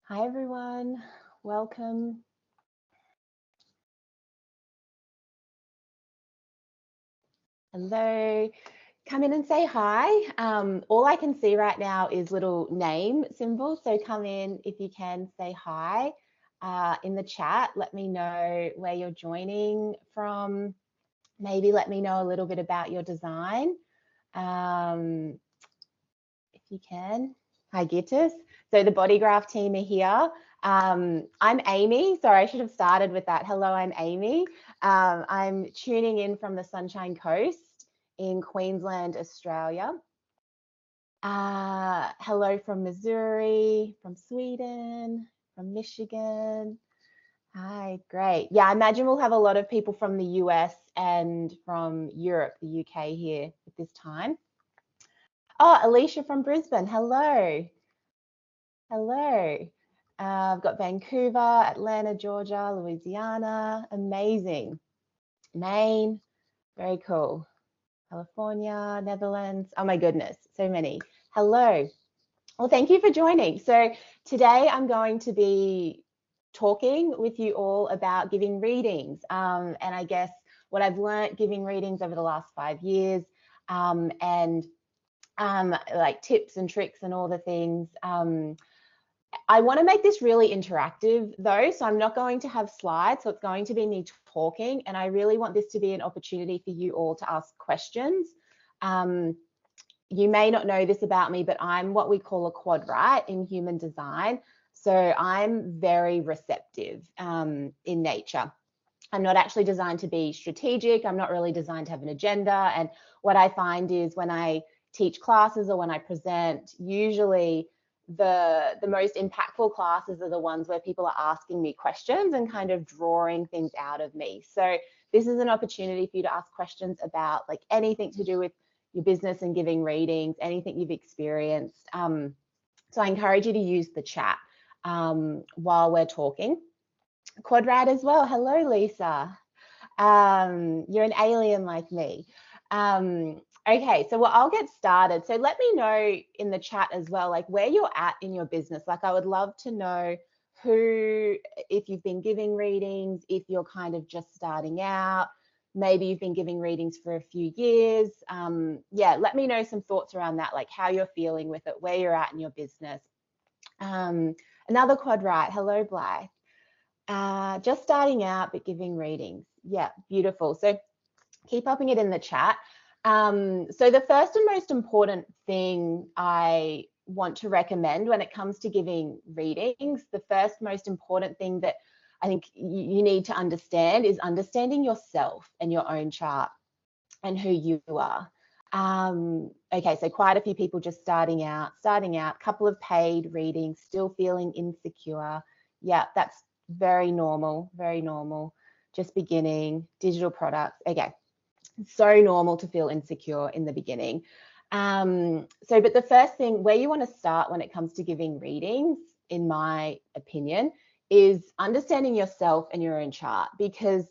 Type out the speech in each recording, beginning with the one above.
Hi everyone, welcome. Hello, come in and say hi. All I can see right now is little name symbols, so come in if you can, say hi in the chat. Let me know where you're joining from. Maybe let me know a little bit about your design, if you can. Hi Gitus. So the Bodygraph team are here. I'm Amy. Sorry, I should have started with that. Hello, I'm Amy. I'm tuning in from the Sunshine Coast in Queensland, Australia. Hello from Missouri, from Sweden, from Michigan. Hi, great. Yeah, I imagine we'll have a lot of people from the US and from Europe, the UK here at this time. Oh, Alicia from Brisbane. Hello. Hello. I've got Vancouver, Atlanta, Georgia, Louisiana. Amazing. Maine. Very cool. California, Netherlands. Oh my goodness, so many. Hello. Well, thank you for joining. So today I'm going to be talking with you all about giving readings. And I guess what I've learned giving readings over the last 5 years, and like tips and tricks and all the things. I want to make this really interactive though, so I'm not going to have slides, so it's going to be me talking, and I really want this to be an opportunity for you all to ask questions. You may not know this about me, but I'm what we call a quadrite in human design. So I'm very receptive in nature. I'm not actually designed to be strategic. I'm not really designed to have an agenda. And what I find is when I teach classes or when I present, usually the most impactful classes are the ones where people are asking me questions and kind of drawing things out of me. So this is an opportunity for you to ask questions about like anything to do with your business and giving readings, anything you've experienced. So I encourage you to use the chat while we're talking. Quadrate as well. Hello, Lisa. You're an alien like me. Okay, so well, I'll get started. So let me know in the chat as well, like where you're at in your business. Like I would love to know who, if you've been giving readings, if you're kind of just starting out, maybe you've been giving readings for a few years. Yeah, let me know some thoughts around that, like how you're feeling with it, where you're at in your business. Another quadrate. Hello, Blythe. Just starting out, but giving readings. Yeah, beautiful. So keep popping it in the chat. So the first and most important thing I want to recommend when it comes to giving readings, the first most important thing that I think you need to understand is understanding yourself and your own chart and who you are. Okay, so quite a few people just starting out, couple of paid readings, still feeling insecure. Yeah, that's very normal, just beginning, digital products. Okay, so normal to feel insecure in the beginning. But the first thing where you want to start when it comes to giving readings, in my opinion, is understanding yourself and your own chart, because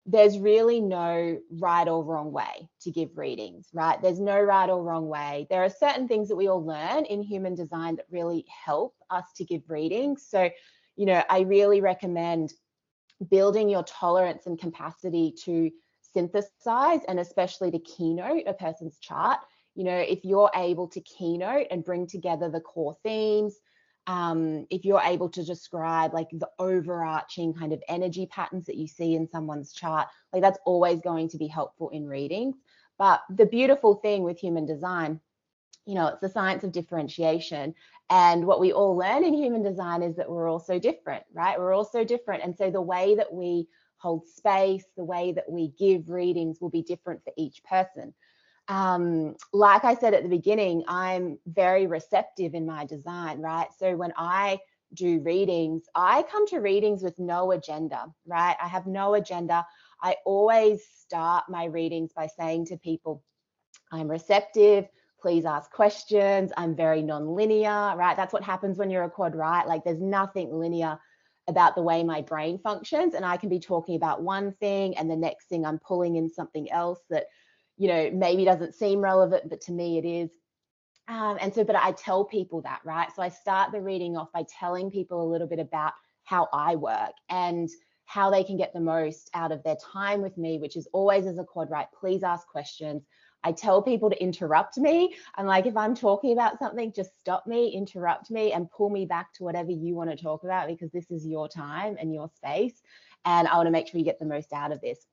there's really no right or wrong way to give readings, right? There's no right or wrong way. There are certain things that we all learn in human design that really help us to give readings. So, you know, I really recommend building your tolerance and capacity to synthesize and especially to keynote a person's chart. You know, if you're able to keynote and bring together the core themes, if you're able to describe like the overarching kind of energy patterns that you see in someone's chart, like that's always going to be helpful in readings. But the beautiful thing with human design, you know, it's the science of differentiation. And what we all learn in human design is that we're all so different, right? We're all so different. And so the way that we hold space, the way that we give readings will be different for each person. Like I said at the beginning, I'm very receptive in my design, right? So when I do readings, I come to readings with no agenda, right? I have no agenda. I always start my readings by saying to people, I'm receptive, please ask questions. I'm very non-linear, right? That's what happens when you're a quad, right? Like there's nothing linear about the way my brain functions, and I can be talking about one thing and the next thing I'm pulling in something else that, you know, maybe doesn't seem relevant, but to me it is. But I tell people that, right? So I start the reading off by telling people a little bit about how I work and how they can get the most out of their time with me, which is always as a quad, right? Please ask questions. I tell people to interrupt me. I'm like, if I'm talking about something, just stop me, interrupt me, and pull me back to whatever you want to talk about, because this is your time and your space. And I want to make sure you get the most out of this.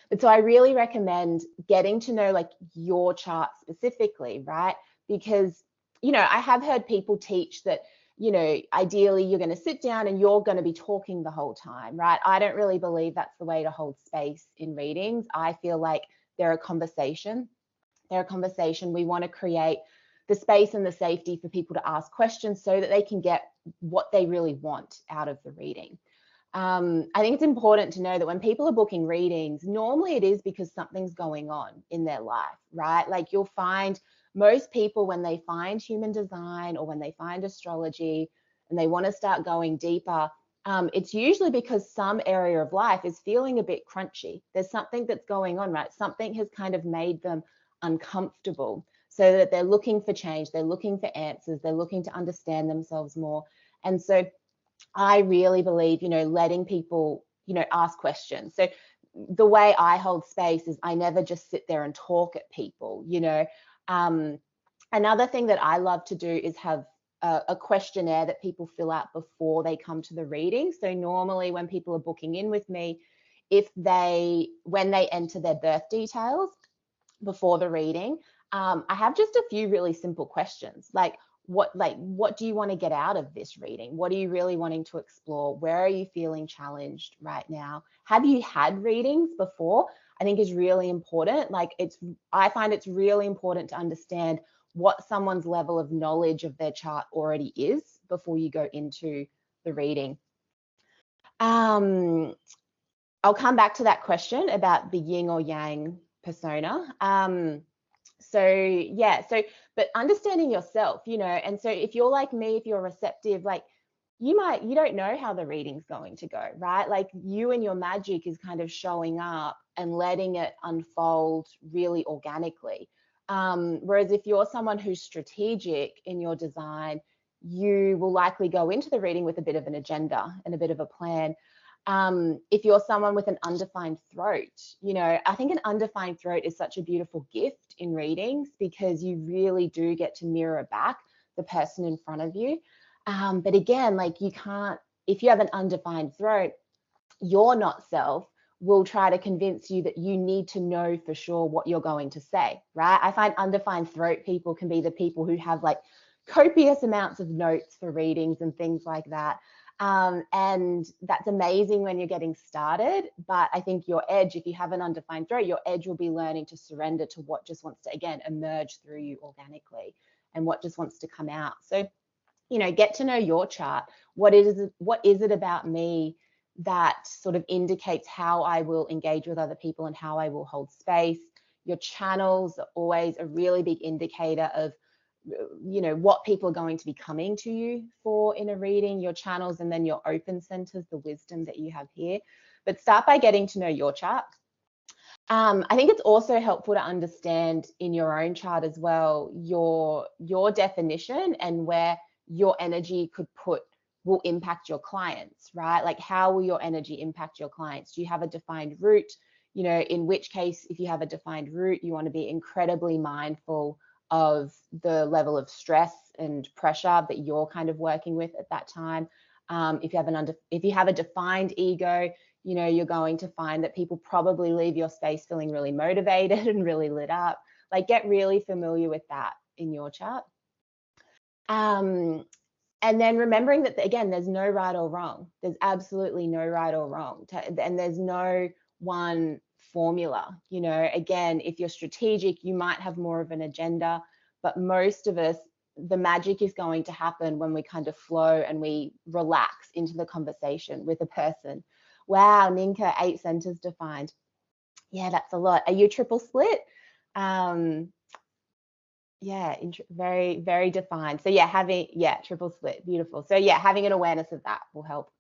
But so I really recommend getting to know like your chart specifically, right? Because, I have heard people teach that, ideally you're going to sit down and you're going to be talking the whole time, right? I don't really believe that's the way to hold space in readings. I feel like they're a conversation. They're a conversation. We want to create the space and the safety for people to ask questions so that they can get what they really want out of the reading. I think it's important to know that when people are booking readings, normally it is because something's going on in their life, right? Like you'll find most people when they find human design or when they find astrology and they want to start going deeper, it's usually because some area of life is feeling a bit crunchy. There's something that's going on, right? Something has kind of made them uncomfortable, so that they're looking for change, they're looking for answers, they're looking to understand themselves more. And so I really believe, letting people, ask questions. So the way I hold space is I never just sit there and talk at people, Another thing that I love to do is have a questionnaire that people fill out before they come to the reading. So normally when people are booking in with me, when they enter their birth details before the reading, I have just a few really simple questions like, what do you want to get out of this reading? What are you really wanting to explore? Where are you feeling challenged right now? Have you had readings before? I think is really important. I find it's really important to understand what someone's level of knowledge of their chart already is before you go into the reading. I'll come back to that question about the yin or yang persona. But understanding yourself, and so if you're like me, if you're receptive, like you don't know how the reading's going to go, right? Like you and your magic is kind of showing up and letting it unfold really organically. Whereas if you're someone who's strategic in your design, you will likely go into the reading with a bit of an agenda and a bit of a plan. If you're someone with an undefined throat, I think an undefined throat is such a beautiful gift in readings because you really do get to mirror back the person in front of you. But again, like you can't, if you have an undefined throat, your not self will try to convince you that you need to know for sure what you're going to say, right? I find undefined throat people can be the people who have like copious amounts of notes for readings and things like that. And that's amazing when you're getting started. But I think your edge, if you have an undefined throat, your edge will be learning to surrender to what just wants to, again, emerge through you organically and what just wants to come out. So, get to know your chart. What is it about me that sort of indicates how I will engage with other people and how I will hold space? Your channels are always a really big indicator of what people are going to be coming to you for in a reading, your channels, and then your open centers, the wisdom that you have here. But start by getting to know your chart. I think it's also helpful to understand in your own chart as well your definition and where your energy will impact your clients, right? Like how will your energy impact your clients? Do you have a defined root? In which case, if you have a defined root, you want to be incredibly mindful of the level of stress and pressure that you're kind of working with at that time. If you have a defined ego, you're going to find that people probably leave your space feeling really motivated and really lit up. Like get really familiar with that in your chart. And then remembering that, again, there's no right or wrong. There's absolutely no right or wrong. And there's no one formula. Again, if you're strategic, you might have more of an agenda, but most of us, the magic is going to happen when we kind of flow and we relax into the conversation with a person. Wow, Ninka, 8 centers defined. Yeah, that's a lot. Are you triple split? Yeah, very, very defined. So yeah, triple split, beautiful. So yeah, having an awareness of that will help.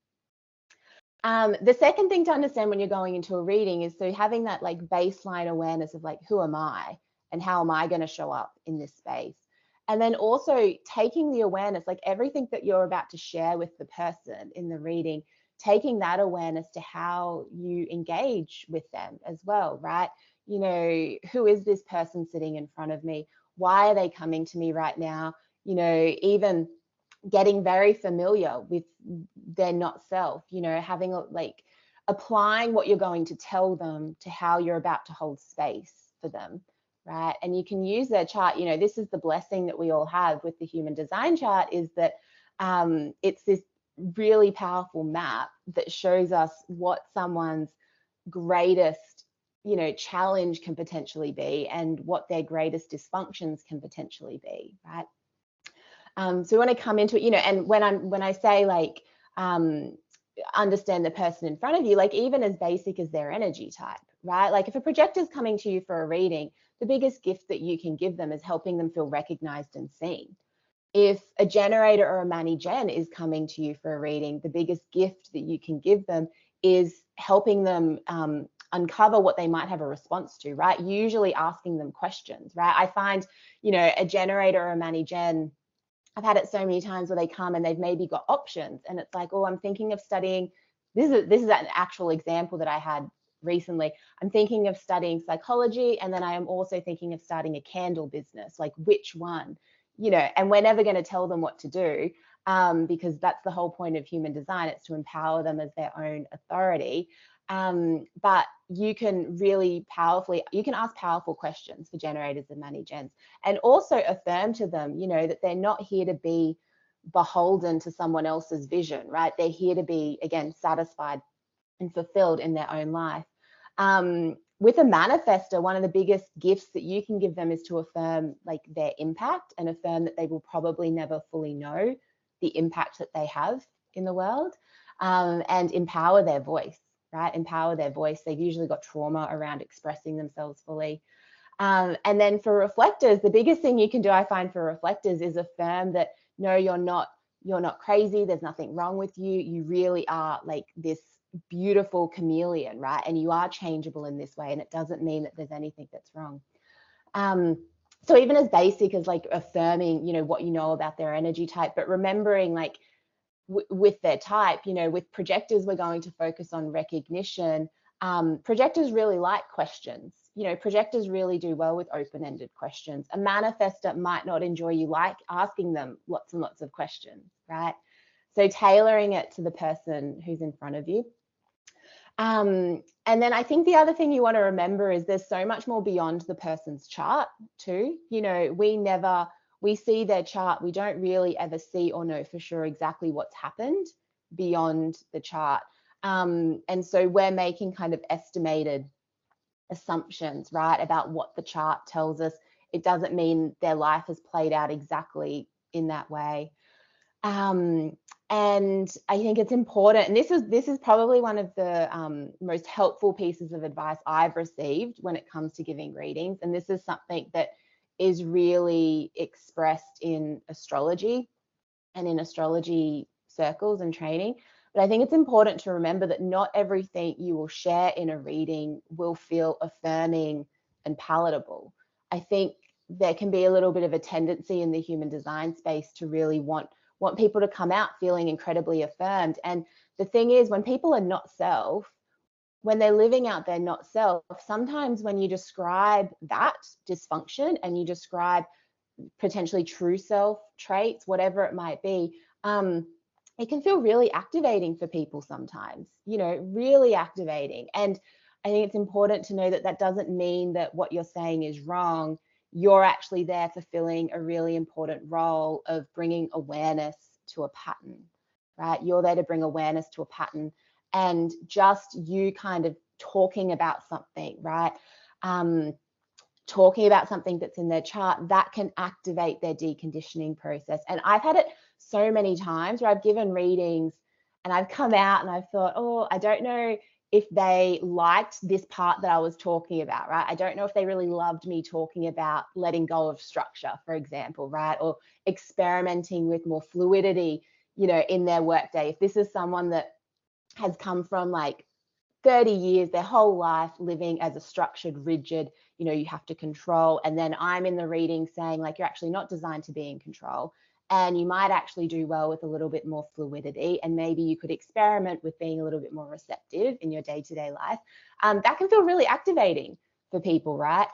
The second thing to understand when you're going into a reading is so having that like baseline awareness of like, who am I and how am I going to show up in this space? And then also taking the awareness, like everything that you're about to share with the person in the reading, taking that awareness to how you engage with them as well, right? You know, who is this person sitting in front of me? Why are they coming to me right now? You know, even getting very familiar with their not self, you know, having like applying what you're going to tell them to how you're about to hold space for them, right? And you can use their chart. You know, this is the blessing that we all have with the human design chart, is that it's this really powerful map that shows us what someone's greatest, you know, challenge can potentially be and what their greatest dysfunctions can potentially be, right? So we want to come into it, you know, and when I say like understand the person in front of you, like even as basic as their energy type, right? Like if a projector is coming to you for a reading, the biggest gift that you can give them is helping them feel recognized and seen. If a generator or a Mani-Gen is coming to you for a reading, the biggest gift that you can give them is helping them uncover what they might have a response to, right? Usually asking them questions, right? I find, you know, a generator or a Mani-Gen, I've had it so many times where they come and they've maybe got options and it's like, oh, I'm thinking of studying, this is an actual example that I had recently. I'm thinking of studying psychology, and then I am also thinking of starting a candle business. Like, which one? You know, and we're never going to tell them what to do, because that's the whole point of human design. It's to empower them as their own authority. But you can really powerfully, you can ask powerful questions for generators and Mani-Gens, and also affirm to them, you know, that they're not here to be beholden to someone else's vision, right? They're here to be, again, satisfied and fulfilled in their own life. With a manifester, one of the biggest gifts that you can give them is to affirm like their impact, and affirm that they will probably never fully know the impact that they have in the world, and empower their voice, right? Empower their voice. They've usually got trauma around expressing themselves fully. And then for reflectors, the biggest thing you can do, I find, for reflectors is affirm that no, you're not crazy. There's nothing wrong with you. You really are like this beautiful chameleon, right? And you are changeable in this way. And it doesn't mean that there's anything that's wrong. So even as basic as like affirming, you know, what you know about their energy type, but remembering like with their type, you know, with projectors, we're going to focus on recognition. Projectors really like questions. You know, projectors really do well with open-ended questions. A manifestor might not enjoy you like asking them lots and lots of questions, right? So tailoring it to the person who's in front of you. And then I think the other thing you want to remember is there's so much more beyond the person's chart too. You know, we see their chart, we don't really ever see or know for sure exactly what's happened beyond the chart. And so we're making kind of estimated assumptions, right, about what the chart tells us. It doesn't mean their life has played out exactly in that way. And I think it's important, and this is probably one of the most helpful pieces of advice I've received when it comes to giving readings. And this is something that is really expressed in astrology and in astrology circles and training. But I think it's important to remember that not everything you will share in a reading will feel affirming and palatable. I think there can be a little bit of a tendency in the human design space to really want people to come out feeling incredibly affirmed. And the thing is, when people are not self, when they're living out their not self, sometimes when you describe that dysfunction and you describe potentially true self traits, whatever it might be, it can feel really activating for people sometimes, you know, really activating. And I think it's important to know that that doesn't mean that what you're saying is wrong. You're actually there fulfilling a really important role of bringing awareness to a pattern, right? You're there to bring awareness to a pattern, and just you kind of talking about something, right? Talking about something that's in their chart, that can activate their deconditioning process. And I've had it so many times where I've given readings and I've come out and I've thought, oh, I don't know if they liked this part that I was talking about, right? I don't know if they really loved me talking about letting go of structure, for example, right? Or experimenting with more fluidity, you know, in their workday. If this is someone that has come from like 30 years, their whole life living as a structured, rigid, you know, you have to control. And then I'm in the reading saying like, you're actually not designed to be in control. And you might actually do well with a little bit more fluidity. And maybe you could experiment with being a little bit more receptive in your day-to-day life. That can feel really activating for people, right?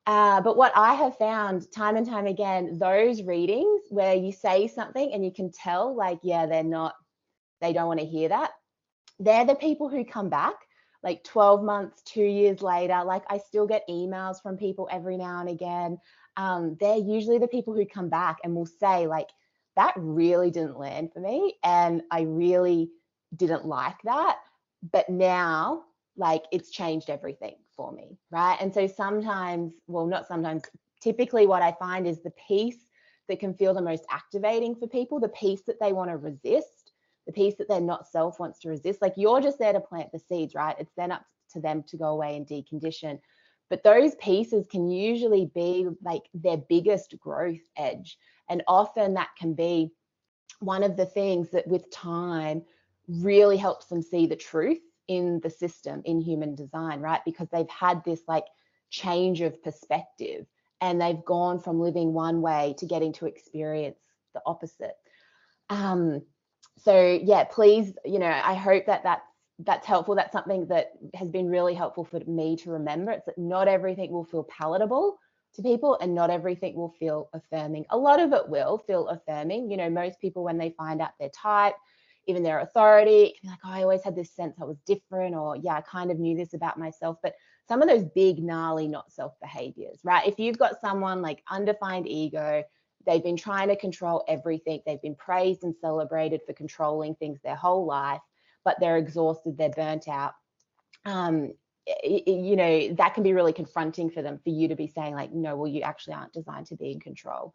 But what I have found time and time again, those readings where you say something and you can tell like, yeah, they don't want to hear that. They're the people who come back like 12 months, 2 years later. Like I still get emails from people every now and again. They're usually the people who come back and will say like, that really didn't land for me. And I really didn't like that. But now, like it's changed everything for me, right? And so sometimes, well, not sometimes, typically what I find is the piece that can feel the most activating for people, the piece that they want to resist, the piece that their not self wants to resist. Like you're just there to plant the seeds, right? It's then up to them to go away and decondition. But those pieces can usually be like their biggest growth edge. And often that can be one of the things that with time really helps them see the truth in the system, in human design, right? Because they've had this like change of perspective and they've gone from living one way to getting to experience the opposite. So yeah, please, you know, I hope that that's helpful. That's something that has been really helpful for me to remember. It's that not everything will feel palatable to people and not everything will feel affirming. A lot of it will feel affirming. You know, most people when they find out their type, even their authority, it can be like, oh, I always had this sense I was different, or yeah, I kind of knew this about myself. But some of those big, gnarly, not self behaviors, right? If you've got someone like undefined ego, they've been trying to control everything. They've been praised and celebrated for controlling things their whole life, but they're exhausted, they're burnt out. You know, that can be really confronting for them, for you to be saying like, no, well, you actually aren't designed to be in control.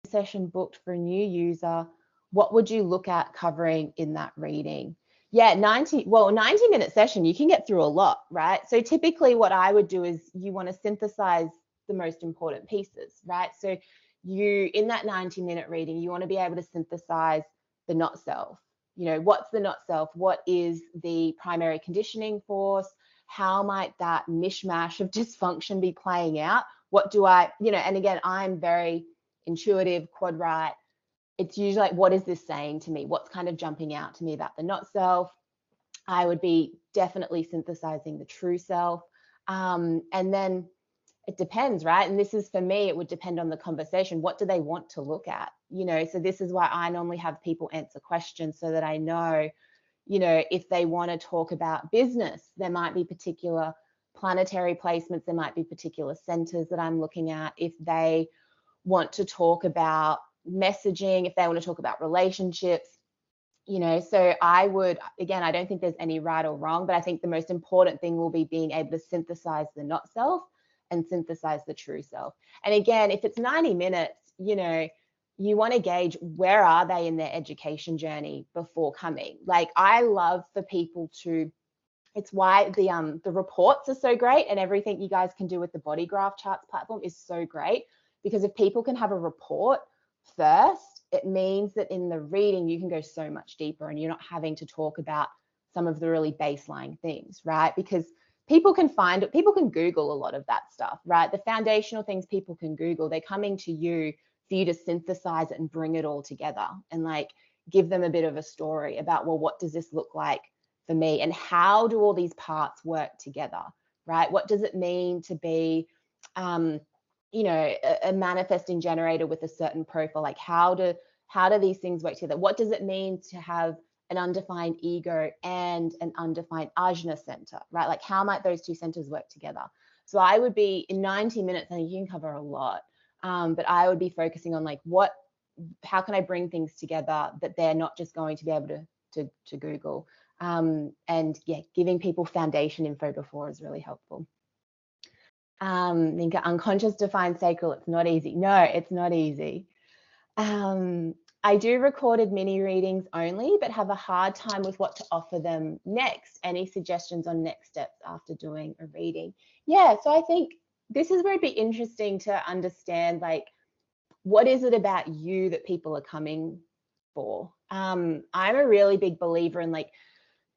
Session booked for a new user what would you look at covering in that reading? Yeah, 90-minute session, you can get through a lot, right? So typically what I would do is you want to synthesize the most important pieces, right? So you, in that 90-minute reading, you want to be able to synthesize the not self. You know, what's the not self? What is the primary conditioning force? How might that mishmash of dysfunction be playing out? What do I, you know, and again, I'm very intuitive, quad right. It's usually like, what is this saying to me? What's kind of jumping out to me about the not self? I would be definitely synthesizing the true self. And then it depends, right? And this is, for me, it would depend on the conversation. What do they want to look at? You know, so this is why I normally have people answer questions so that I know, you know, if they want to talk about business, there might be particular planetary placements, there might be particular centers that I'm looking at. If they want to talk about messaging, if they want to talk about relationships, you know, so I would, again, I don't think there's any right or wrong, but I think the most important thing will be being able to synthesize the not self and synthesize the true self. And again, if it's 90 minutes, you know, you want to gauge where are they in their education journey before coming. Like, I love for people to, it's why the reports are so great, and everything you guys can do with the Bodygraph charts platform is so great, because if people can have a report first, it means that in the reading you can go so much deeper and you're not having to talk about some of the really baseline things, right? Because people can find it, people can Google a lot of that stuff, right? The foundational things people can Google, they're coming to you for you to synthesize it and bring it all together and like give them a bit of a story about, well, what does this look like for me, and how do all these parts work together, right? What does it mean to be you know, a manifesting generator with a certain profile? Like, how do these things work together? What does it mean to have an undefined ego and an undefined ajna center, right? Like, how might those two centers work together? So I would be, in 90 minutes, I think you can cover a lot, but I would be focusing on like, how can I bring things together that they're not just going to be able to Google, and yeah, giving people foundation info before is really helpful. Think unconscious defined sacral, it's not easy. No, it's not easy. I do recorded mini readings only, but have a hard time with what to offer them next. Any suggestions on next steps after doing a reading? Yeah, so I think this is where it'd be interesting to understand, like, what is it about you that people are coming for? I'm a really big believer in, like,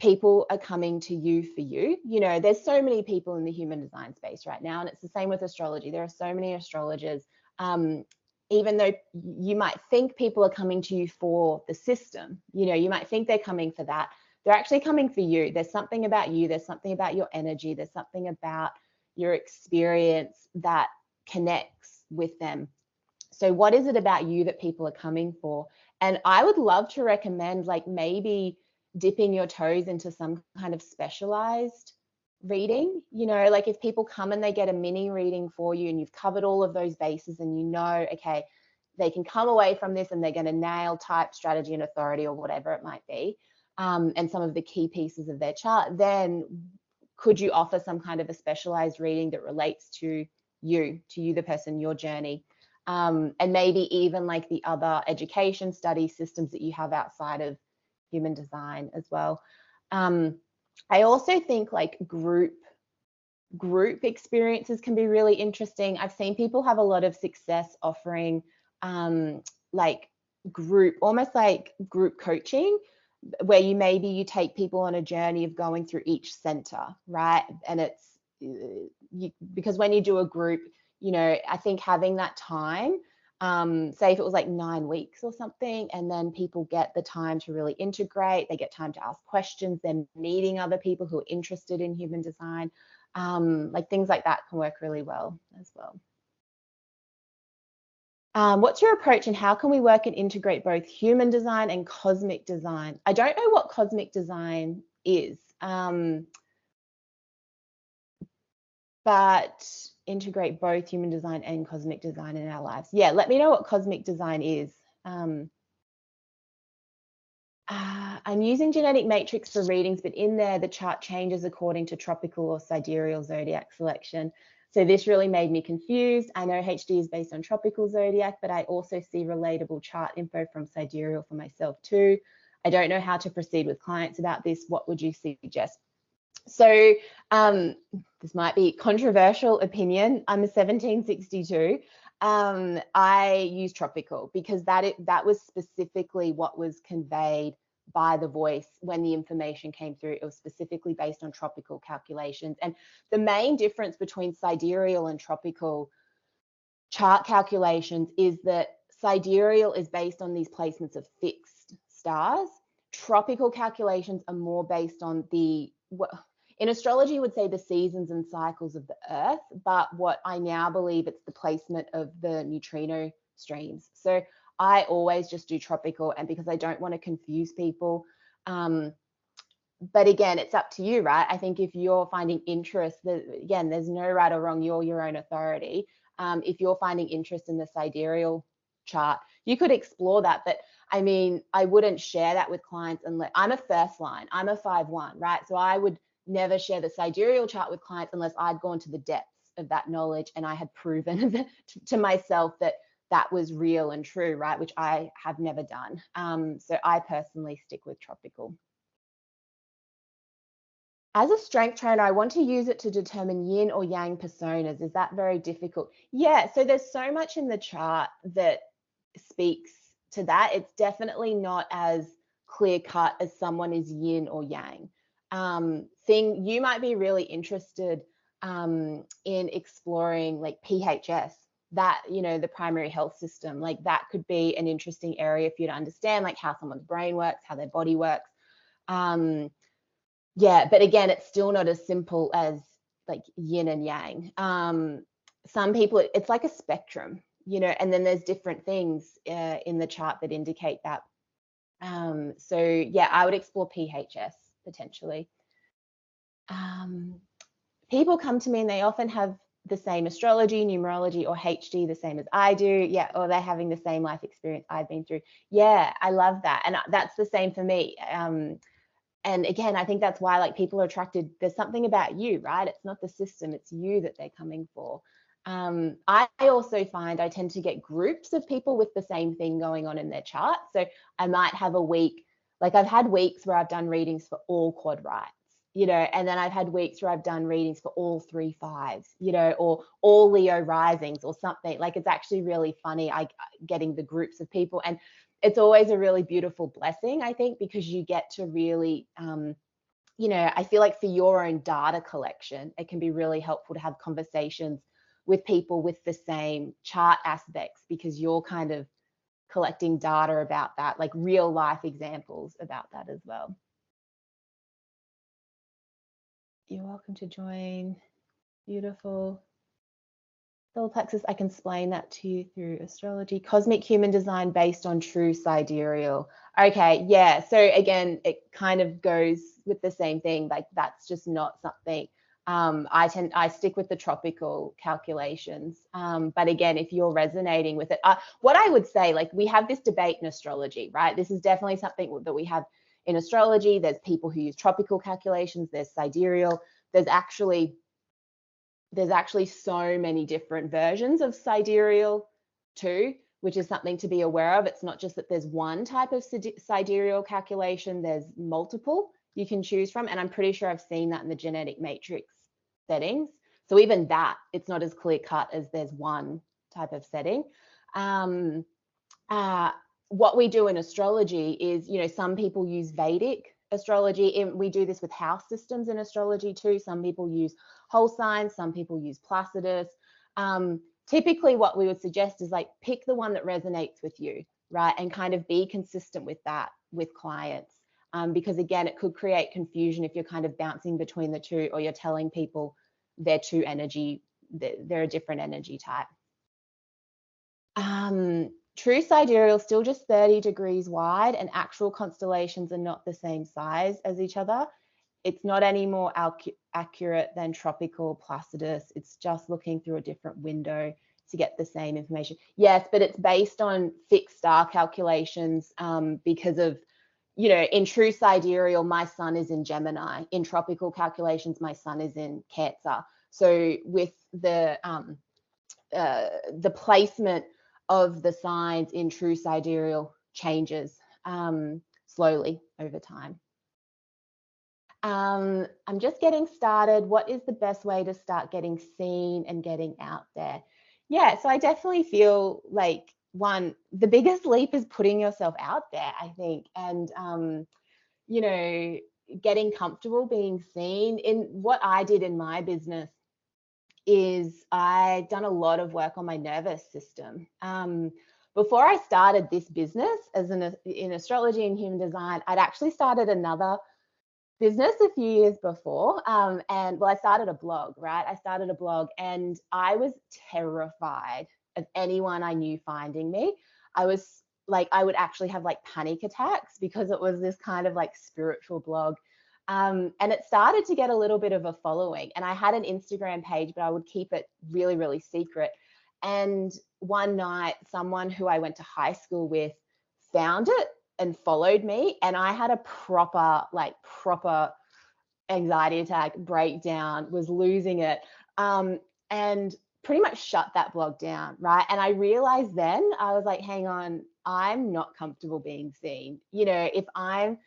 people are coming to you for you. You know, there's so many people in the human design space right now, and it's the same with astrology. There are so many astrologers. Even though you might think people are coming to you for the system, you know, you might think they're coming for that. They're actually coming for you. There's something about you. There's something about your energy. There's something about your experience that connects with them. So what is it about you that people are coming for? And I would love to recommend, like, maybe dipping your toes into some kind of specialized reading. You know, like, if people come and they get a mini reading for you and you've covered all of those bases and you know, okay, they can come away from this and they're going to nail type, strategy, and authority, or whatever it might be, and some of the key pieces of their chart, then could you offer some kind of a specialized reading that relates to you, the person, your journey? And maybe even like the other education study systems that you have outside of human design as well. I also think like group experiences can be really interesting. I've seen people have a lot of success offering like almost like group coaching, where you take people on a journey of going through each center, right? And it's because when you do a group, you know, I think having that time, say if it was like 9 weeks or something, and then people get the time to really integrate, they get time to ask questions, they're meeting other people who are interested in human design, like things like that can work really well as well. What's your approach and how can we work and integrate both human design and cosmic design? I don't know what cosmic design is, but integrate both human design and cosmic design in our lives. Yeah, let me know what cosmic design is. I'm using genetic matrix for readings, but in there the chart changes according to tropical or sidereal zodiac selection. So this really made me confused. I know HD is based on tropical zodiac, but I also see relatable chart info from Siderial for myself too. I don't know how to proceed with clients about this. What would you suggest? So this might be controversial opinion. I'm a 1762. I use tropical because that was specifically what was conveyed by the voice when the information came through. It was specifically based on tropical calculations. And the main difference between sidereal and tropical chart calculations is that sidereal is based on these placements of fixed stars. Tropical calculations are more based on in astrology you would say the seasons and cycles of the earth, but what I now believe it's the placement of the neutrino streams. So I always just do tropical, and because I don't want to confuse people, but again, it's up to you, right? I think if you're finding interest, again, there's no right or wrong, you're your own authority. If you're finding interest in the sidereal chart, you could explore that. But I mean, I wouldn't share that with clients unless I'm a first line, I'm a 5-1, right? So I would never share the sidereal chart with clients unless I'd gone to the depths of that knowledge and I had proven to myself that that was real and true, right? Which I have never done. So I personally stick with tropical. As a strength trainer, I want to use it to determine yin or yang personas. Is that very difficult? Yeah, so there's so much in the chart that speaks to that. It's definitely not as clear cut as someone is yin or yang. You might be really interested in exploring like PHS, that, you know, the primary health system. Like that could be an interesting area for you to understand, like how someone's brain works, how their body works. Yeah, but again, it's still not as simple as like yin and yang. Some people, it's like a spectrum, you know, and then there's different things in the chart that indicate that. So yeah, I would explore PHS potentially. People come to me and they often have the same astrology, numerology, or HD the same as I do. Yeah, or they're having the same life experience I've been through. Yeah, I love that. And that's the same for me. And again, I think that's why like people are attracted. There's something about you, right? It's not the system, it's you that they're coming for. I also find I tend to get groups of people with the same thing going on in their chart. So I might have a week, like I've had weeks where I've done readings for all quad rights, you know, and then I've had weeks where I've done readings for all 3 5s, you know, or all Leo risings or something. Like it's actually really funny getting the groups of people, and it's always a really beautiful blessing, I think, because you get to really, you know, I feel like for your own data collection, it can be really helpful to have conversations with people with the same chart aspects, because you're kind of collecting data about that, like real life examples about that as well. You're welcome to join. Beautiful. Solar plexus, I can explain that to you through astrology. Cosmic human design based on true sidereal. Okay, yeah. So again, it kind of goes with the same thing. Like that's just not something. I stick with the tropical calculations. But again, if you're resonating with it, what I would say, like we have this debate in astrology, right? This is definitely something that we have in astrology. There's people who use tropical calculations. There's sidereal. There's actually so many different versions of sidereal too, which is something to be aware of. It's not just that there's one type of sidereal calculation, there's multiple you can choose from. And I'm pretty sure I've seen that in the genetic matrix settings. So even that, it's not as clear cut as there's one type of setting. What we do in astrology is, you know, some people use Vedic astrology, and we do this with house systems in astrology too. Some people use whole signs, some people use Placidus. Typically what we would suggest is like pick the one that resonates with you, right? And kind of be consistent with that with clients. Because again, it could create confusion if you're kind of bouncing between the two, or you're telling people they're a different energy type. True sidereal still just 30 degrees wide, and actual constellations are not the same size as each other. It's not any more accurate than tropical Placidus. It's just looking through a different window to get the same information. Yes, but it's based on fixed star calculations, because of, you know, in true sidereal, my sun is in Gemini. In tropical calculations, my sun is in Cancer. So with the placement of the signs in true sidereal changes slowly over time. I'm just getting started. What is the best way to start getting seen and getting out there? Yeah, so I definitely feel like the biggest leap is putting yourself out there, I think, and you know, getting comfortable being seen. In what I did in my business is I'd done a lot of work on my nervous system. Before I started this business in astrology and human design, I'd actually started another business a few years before. And well, I started a blog, right? I started a blog and I was terrified of anyone I knew finding me. I was like, I would actually have like panic attacks because it was this kind of like spiritual blog. And it started to get a little bit of a following. And I had an Instagram page, but I would keep it really, really secret. And one night, someone who I went to high school with found it and followed me, and I had a proper anxiety attack, breakdown, was losing it, and pretty much shut that blog down, right? And I realized then, I was like, hang on, I'm not comfortable being seen. You know, if I'm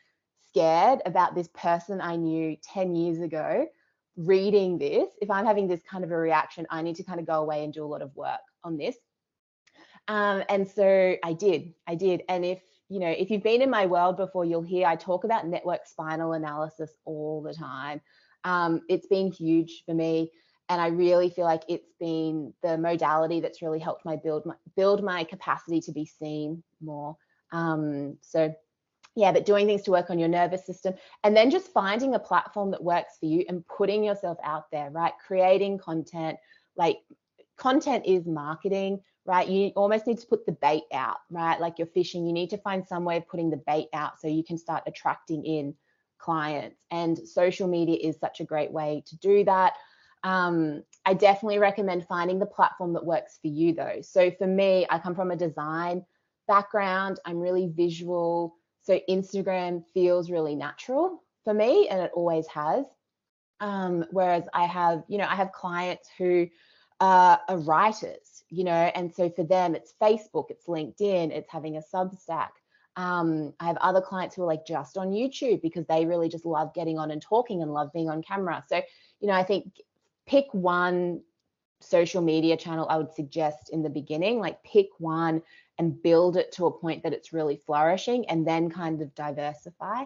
scared about this person I knew 10 years ago reading this, if I'm having this kind of a reaction, I need to kind of go away and do a lot of work on this. And so I did. And if you've been in my world before, you'll hear I talk about network spinal analysis all the time. It's been huge for me, and I really feel like it's been the modality that's really helped build my capacity to be seen more. So yeah, but doing things to work on your nervous system, and then just finding a platform that works for you and putting yourself out there, right? Creating content. Like, content is marketing, right? You almost need to put the bait out, right? Like you're fishing, you need to find some way of putting the bait out so you can start attracting in clients. And social media is such a great way to do that. I definitely recommend finding the platform that works for you though. So for me, I come from a design background. I'm really visual. So Instagram feels really natural for me, and it always has. Whereas I have clients who are writers, and so for them it's Facebook, it's LinkedIn, it's having a Substack. I have other clients who are like just on YouTube because they really just love getting on and talking and love being on camera. So, I think pick one social media channel I would suggest in the beginning, like pick one and build it to a point that it's really flourishing, and then kind of diversify.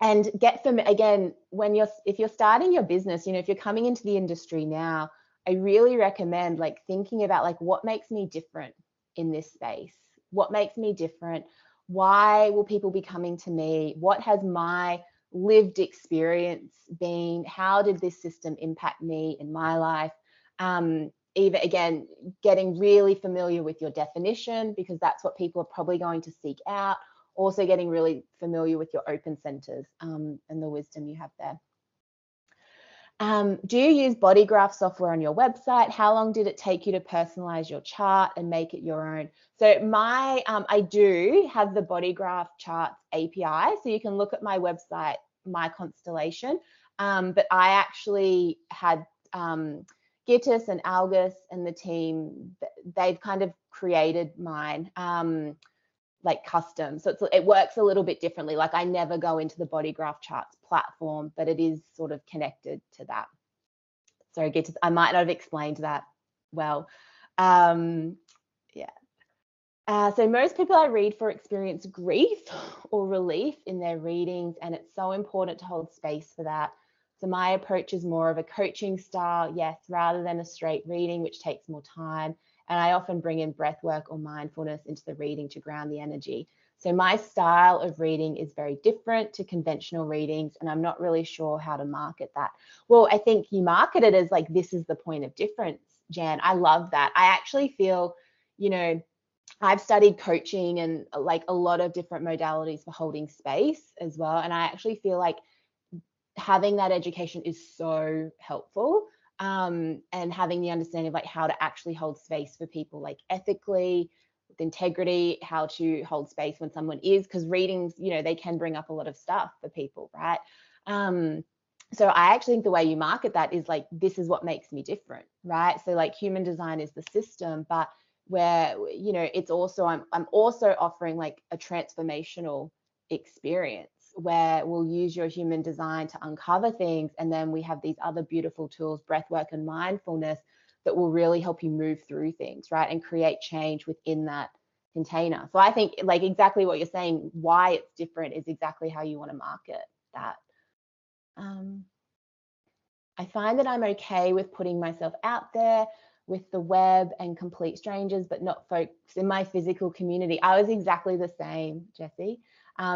And again, if you're starting your business, if you're coming into the industry now, I really recommend like thinking about like, what makes me different in this space? What makes me different? Why will people be coming to me? What has my lived experience been? How did this system impact me in my life? Even again, getting really familiar with your definition, because that's what people are probably going to seek out. Also getting really familiar with your open centers and the wisdom you have there. Do you use Bodygraph software on your website? How long did it take you to personalize your chart and make it your own? So I do have the Bodygraph charts API, so you can look at my website, my Constellation, but I actually had Gittis and Algus and the team, they've kind of created mine like custom. So it works a little bit differently. Like I never go into the Bodygraph charts platform, but it is sort of connected to that. Sorry, Gittis, I might not have explained that well. Yeah. So most people I read for experience grief or relief in their readings, and it's so important to hold space for that. So my approach is more of a coaching style, yes, rather than a straight reading, which takes more time. And I often bring in breath work or mindfulness into the reading to ground the energy. So my style of reading is very different to conventional readings, and I'm not really sure how to market that. Well, I think you market it as like, this is the point of difference, Jan. I love that. I actually feel, I've studied coaching and like a lot of different modalities for holding space as well. And I actually feel like having that education is so helpful, and having the understanding of like how to actually hold space for people, like ethically, with integrity, how to hold space when someone is, because readings, they can bring up a lot of stuff for people, right? So I actually think the way you market that is like, this is what makes me different, right? So like human design is the system, but where, you know, it's also, I'm also offering like a transformational experience where we'll use your human design to uncover things. And then we have these other beautiful tools, breath work and mindfulness, that will really help you move through things, right? And create change within that container. So I think like exactly what you're saying, why it's different is exactly how you want to market that. I find that I'm okay with putting myself out there with the web and complete strangers, but not folks in my physical community. I was exactly the same, Jessie,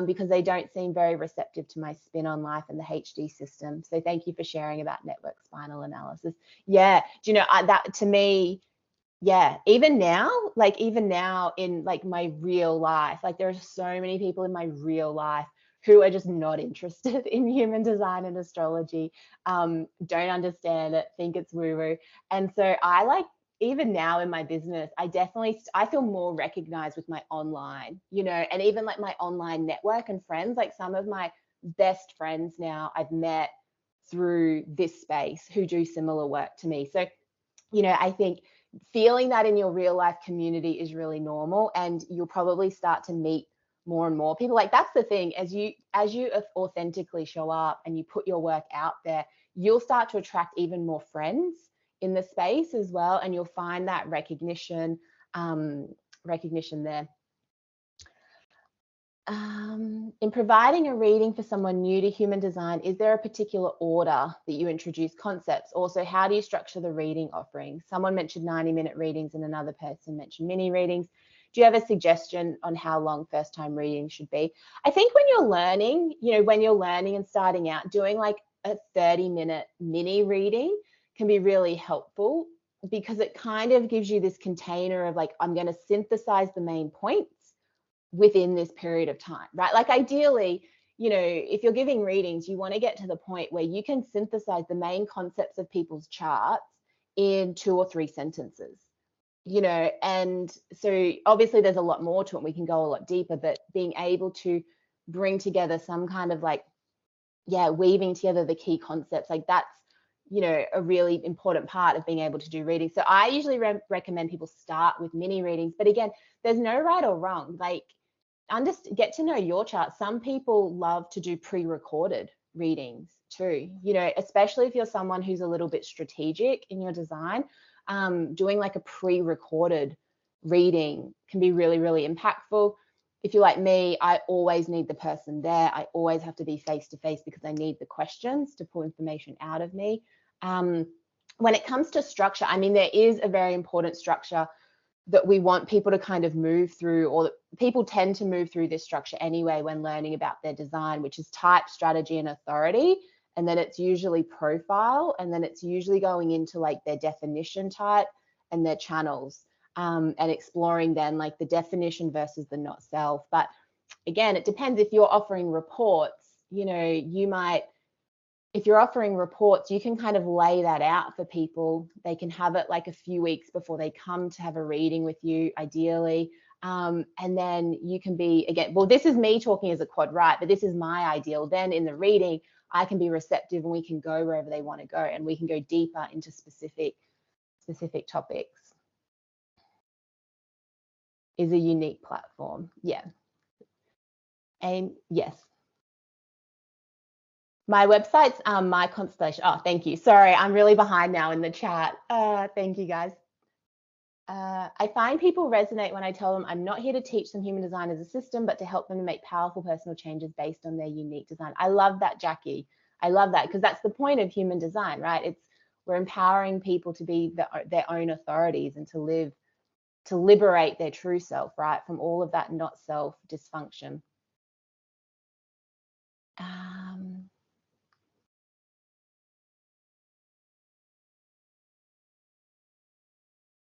because they don't seem very receptive to my spin on life and the HD system. So thank you for sharing about network spinal analysis. Yeah, do you know, that to me, yeah, even now in like my real life, like there are so many people in my real life who are just not interested in human design and astrology, don't understand it, think it's woo-woo. And so I like, even now in my business, I feel more recognized with my online, you know, and even like my online network and friends, like some of my best friends now I've met through this space who do similar work to me. So, you know, I think feeling that in your real life community is really normal, and you'll probably start to meet more and more people. Like that's the thing, as you authentically show up and you put your work out there, you'll start to attract even more friends in the space as well, and you'll find that recognition there. In providing a reading for someone new to human design, is there a particular order that you introduce concepts? Also, how do you structure the reading offering? Someone mentioned 90-minute readings and another person mentioned mini readings. Do you have a suggestion on how long first time readings should be? I think when you're learning, you know, when you're learning and starting out, doing like a 30-minute mini reading can be really helpful, because it kind of gives you this container of like, I'm going to synthesize the main points within this period of time, right? Like ideally, you know, if you're giving readings, you want to get to the point where you can synthesize the main concepts of people's charts in 2 or 3 sentences, you know. And so obviously there's a lot more to it, we can go a lot deeper, but being able to bring together some kind of like, yeah, weaving together the key concepts, like that's, you know, a really important part of being able to do readings. So I usually recommend people start with mini readings, but again, there's no right or wrong. Like, get to know your chart. Some people love to do pre-recorded readings too, you know, especially if you're someone who's a little bit strategic in your design. Doing like a pre-recorded reading can be really, really impactful. If you're like me, I always need the person there. I always have to be face to face because I need the questions to pull information out of me. When it comes to structure, I mean, there is a very important structure that we want people to kind of move through, or that people tend to move through this structure anyway when learning about their design, which is type, strategy, and authority. And then it's usually profile, and then it's usually going into like their definition type and their channels, and exploring then like the definition versus the not self. But again, it depends. If you're offering reports, you know, you might, if you're offering reports, you can kind of lay that out for people. They can have it like a few weeks before they come to have a reading with you, ideally. And then you can be, again, well, this is me talking as a quad, right? But this is my ideal. Then in the reading, I can be receptive and we can go wherever they want to go, and we can go deeper into specific topics. Is a unique platform. Yeah. And yes. My website's my Constellation. Oh, thank you. Sorry, I'm really behind now in the chat. Thank you, guys. I find people resonate when I tell them I'm not here to teach them human design as a system, but to help them to make powerful personal changes based on their unique design. I love that, Jackie. I love that, because that's the point of human design, right? We're empowering people to be their own authorities and to liberate their true self, right, from all of that not self dysfunction.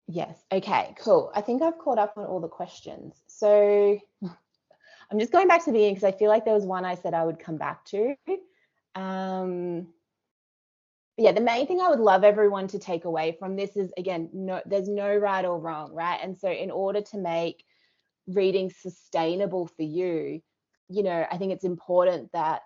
Yes. Okay, cool. I think I've caught up on all the questions. So I'm just going back to the beginning because I feel like there was one I said I would come back to. Yeah, the main thing I would love everyone to take away from this is, again, there's no right or wrong, right? And so in order to make reading sustainable for you, you know, I think it's important that,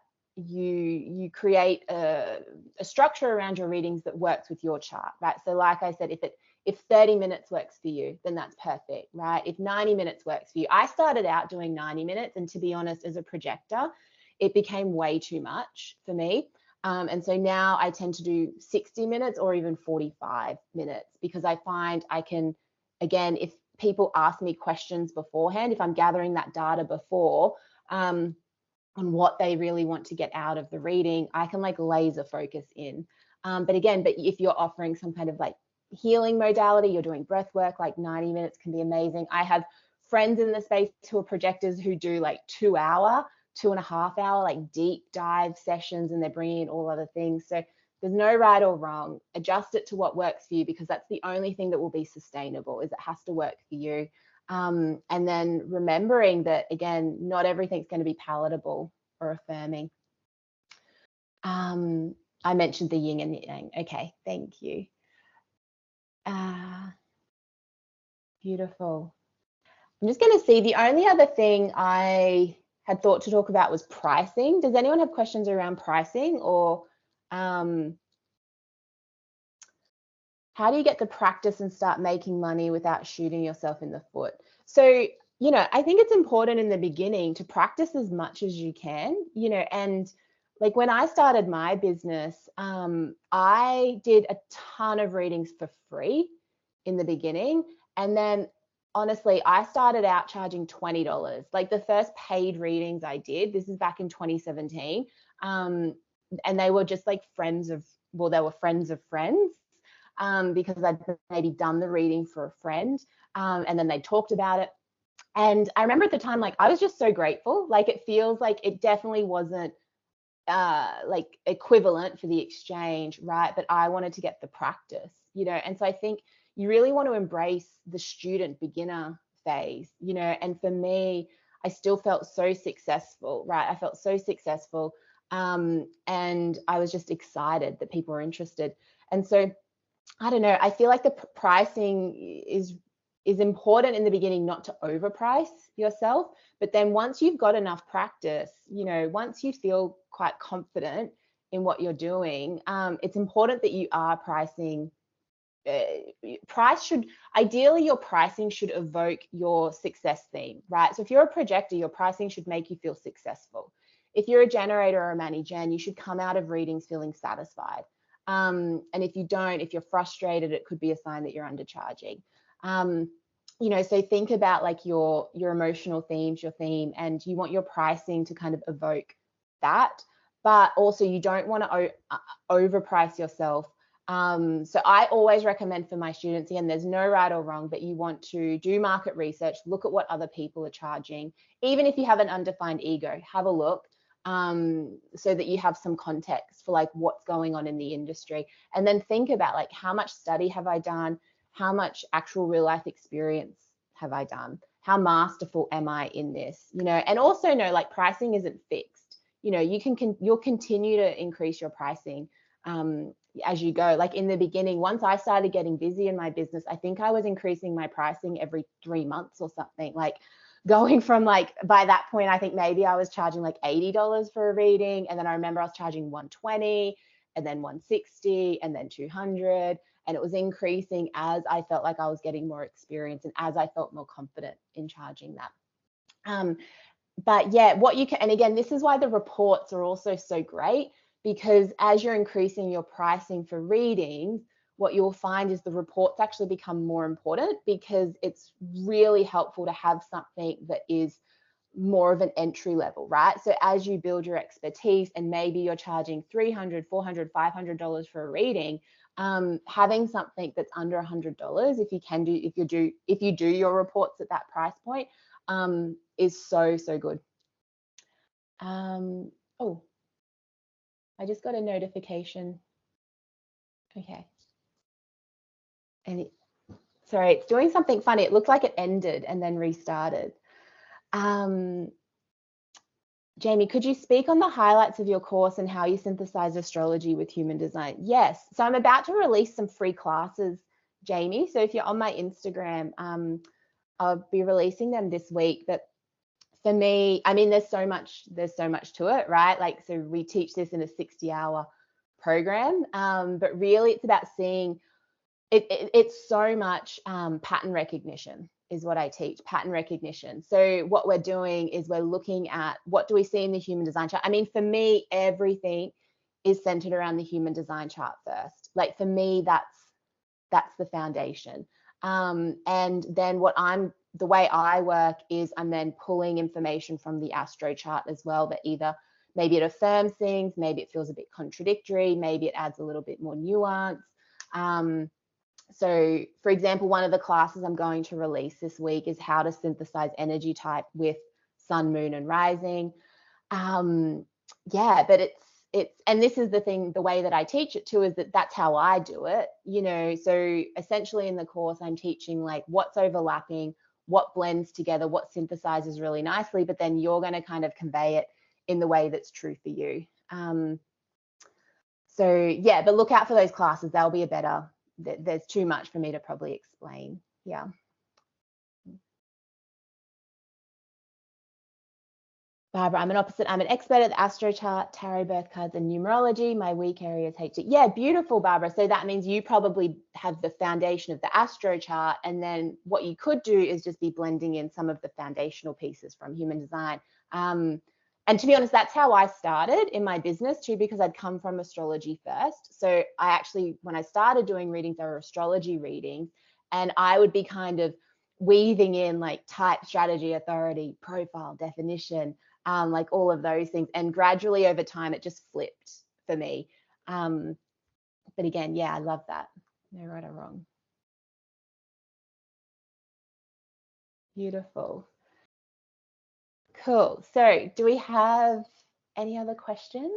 you create a structure around your readings that works with your chart, right? So like I said, if 30 minutes works for you, then that's perfect, right? If 90 minutes works for you, I started out doing 90 minutes, and to be honest, as a projector, it became way too much for me. And so now I tend to do 60 minutes or even 45 minutes, because I find I can, again, if people ask me questions beforehand, if I'm gathering that data before, on what they really want to get out of the reading, I can like laser focus in. But if you're offering some kind of like healing modality, you're doing breath work, like 90 minutes can be amazing. I have friends in the space who are projectors who do like 2 hour, 2.5 hour, like deep dive sessions, and they're bringing in all other things. So there's no right or wrong. Adjust it to what works for you, because that's the only thing that will be sustainable, is it has to work for you. And then remembering that, again, not everything's going to be palatable or affirming. I mentioned the yin and yang. Okay, thank you. Beautiful. I'm just going to see, the only other thing I had thought to talk about was pricing. Does anyone have questions around pricing, or how do you get the practice and start making money without shooting yourself in the foot? So, I think it's important in the beginning to practice as much as you can, and like when I started my business, I did a ton of readings for free in the beginning. And then honestly, I started out charging $20. Like the first paid readings I did, this is back in 2017. And they were just like friends of friends, because I'd maybe done the reading for a friend, and then they talked about it. And I remember at the time, like, I was just so grateful. Like, it feels like it definitely wasn't like equivalent for the exchange, right? But I wanted to get the practice, and so I think you really want to embrace the student beginner phase, and for me, I still felt so successful, right? I felt so successful, and I was just excited that people were interested. And so I don't know, I feel like the pricing is important in the beginning, not to overprice yourself. But then once you've got enough practice, once you feel quite confident in what you're doing, it's important that you are pricing. Ideally, your pricing should evoke your success theme, right? So if you're a projector, your pricing should make you feel successful. If you're a generator or a mani-gen, you should come out of readings feeling satisfied. And if you don't, if you're frustrated, it could be a sign that you're undercharging. So think about like your emotional themes, your theme, and you want your pricing to kind of evoke that, but also you don't want to overprice yourself. So I always recommend for my students, again, there's no right or wrong, but you want to do market research, look at what other people are charging. Even if you have an undefined ego, have a look, so that you have some context for like what's going on in the industry. And then think about like, how much study have I done? How much actual real life experience have I done? How masterful am I in this? And also know like pricing isn't fixed. You'll continue to increase your pricing as you go. Like in the beginning, once I started getting busy in my business, I think I was increasing my pricing every 3 months or something, like going from like, by that point, I think maybe I was charging like $80 for a reading. And then I remember I was charging $120 and then $160 and then $200. And it was increasing as I felt like I was getting more experience and as I felt more confident in charging that. But yeah, what you can, and again, this is why the reports are also so great, because as you're increasing your pricing for readings, what you'll find is the reports actually become more important, because it's really helpful to have something that is more of an entry level, right? So as you build your expertise and maybe you're charging $300, $400, $500 for a reading, having something that's under $100, if you do your reports at that price point, is so good. Oh, I just got a notification. Okay. And sorry, it's doing something funny. It looked like it ended and then restarted. Jamie, could you speak on the highlights of your course and how you synthesize astrology with human design? Yes. So I'm about to release some free classes, Jamie. So if you're on my Instagram, I'll be releasing them this week. But For me, I mean, there's so much to it, right? Like, so we teach this in a 60-hour program, but really it's about seeing it's so much pattern recognition is what I teach, pattern recognition. So what we're doing is we're looking at what do we see in the human design chart. I mean, for me, everything is centered around the human design chart first. Like, for me, that's the foundation. And then the way I work is I'm then pulling information from the astro chart as well, that either maybe it affirms things, maybe it feels a bit contradictory, maybe it adds a little bit more nuance. So for example, one of the classes I'm going to release this week is how to synthesize energy type with sun, moon, and rising. Yeah, but and this is the thing, the way that I teach it too, is that's how I do it, you know. So essentially in the course, I'm teaching like what's overlapping, what blends together, what synthesizes really nicely, but then you're going to kind of convey it in the way that's true for you. So yeah, but look out for those classes. They'll be there's too much for me to probably explain. Yeah. Barbara, I'm an expert at the astro chart, tarot, birth cards, and numerology. My weak area is HT. Yeah, beautiful, Barbara. So that means you probably have the foundation of the astro chart, and then what you could do is just be blending in some of the foundational pieces from human design. And to be honest, that's how I started in my business too, because I'd come from astrology first. So I actually, when I started doing readings, they were astrology readings, and I would be kind of weaving in like type, strategy, authority, profile, definition, like all of those things. And gradually over time, it just flipped for me. But again, yeah, I love that. No right or wrong. Beautiful. Cool. So do we have any other questions?